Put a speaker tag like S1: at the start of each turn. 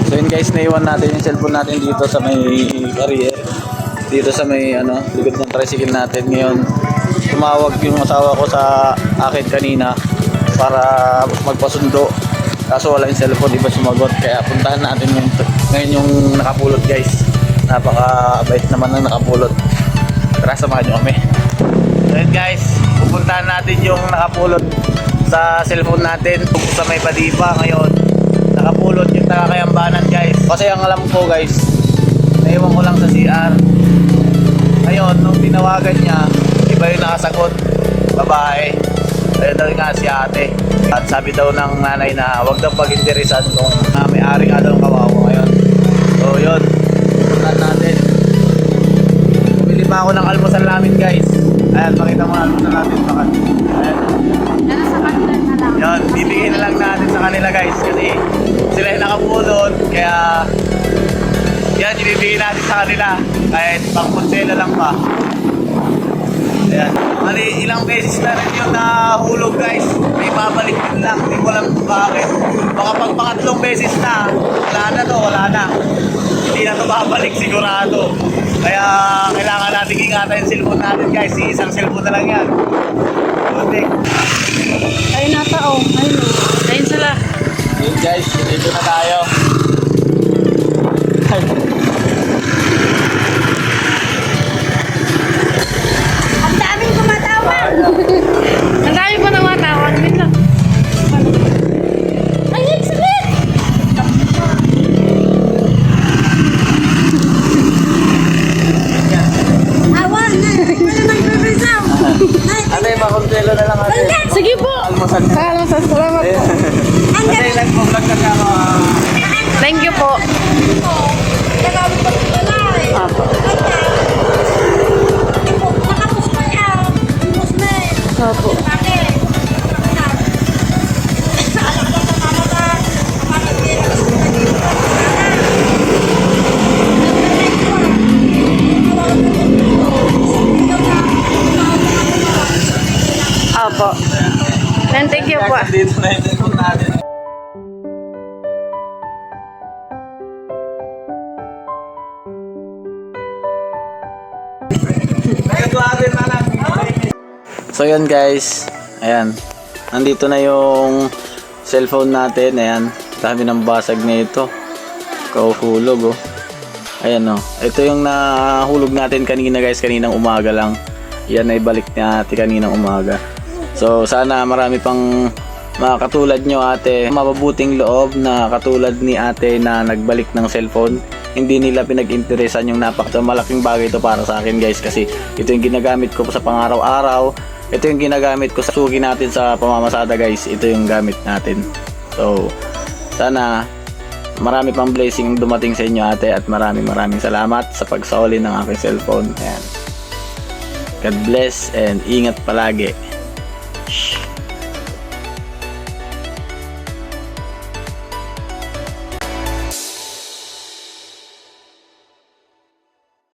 S1: So yun guys, naiwan natin yung cellphone natin dito sa may barrier. Dito sa may likod ng tricycle natin. Ngayon, tumawag yung asawa ko sa akin kanina para magpasundo. Kaso wala yung cellphone, di ba sumagot. Kaya puntahan natin ngayon yung nakapulot guys. Napaka-bait naman ng nakapulot. Tara, samahan nyo kami. So yun guys, pupuntahan natin yung nakapulot sa cellphone natin sa may Padipa ngayon. Nakapulot yung taga-Kayambanan guys. Kasi ang alam ko guys, naiwan ko lang sa CR. Ngayon, nung tinawagan niya, iba yung nakasagot, babae. Ayun daw nga si ate. At sabi daw ng nanay na huwag daw pag-interesan kung may-ari nga daw ng kawawa ngayon. So yun, puntahan natin. Bumili pa ako ng almusal namin guys. Ayan, pakita mo ang almusal natin. Ayan.
S2: Pero sa kanila na lang.
S1: Yun, bibigyan na lang natin sa kanila guys. Kasi sila yung nakapulot. Kaya yan, ibibigay natin sa kanila. Kahit pang konsela lang pa. Ayan. Mali, ilang beses na rin yung nahulog guys. May babalik din lang. Hindi ko alam kung bakit. Baka pag pangatlong beses na, wala na to, wala na. Hindi na to babalik sigurado. Kaya kailangan natin ingatan yung cellphone natin guys. Isang cellphone na lang yan. Buti.
S2: Ayun na tao. Ayun o. Ayun sila.
S1: Yun guys, dito na tayo.
S2: Ang daming kumatawag. Ang dami pa namatawag. Wait lang. Ay, excellent! Awan! Wala nagbibisaw!
S1: Ate, pakonselo na lang ate.
S2: Sige po!
S1: Almusal na.
S2: Salamat, salamat po.
S1: Ate, nag-vlog ka ka mo.
S2: Thank you po.
S1: Apa.
S2: Opo. Opo. And thank you po.
S1: Dito na yung cellphone natin. So yun guys, ayan, nandito na yung cellphone natin, ayan, dami ng basag na ito, kauhulog oh, ayan oh, ito yung nahulog natin kanina guys, kaninang umaga lang, yan ay balik natin kaninang umaga. So sana marami pang mga katulad nyo ate, mababuting loob na katulad ni ate na nagbalik ng cellphone. Hindi nila pinag-interesan yung malaking bagay ito para sa akin guys, kasi ito yung ginagamit ko sa pang-araw-araw. Ito yung ginagamit ko sa sugi natin sa pamamasada guys. Ito yung gamit natin. So sana marami pang blessing dumating sa inyo ate, at maraming salamat sa pagsauli ng aking cellphone. Ayan. God bless and ingat palagi.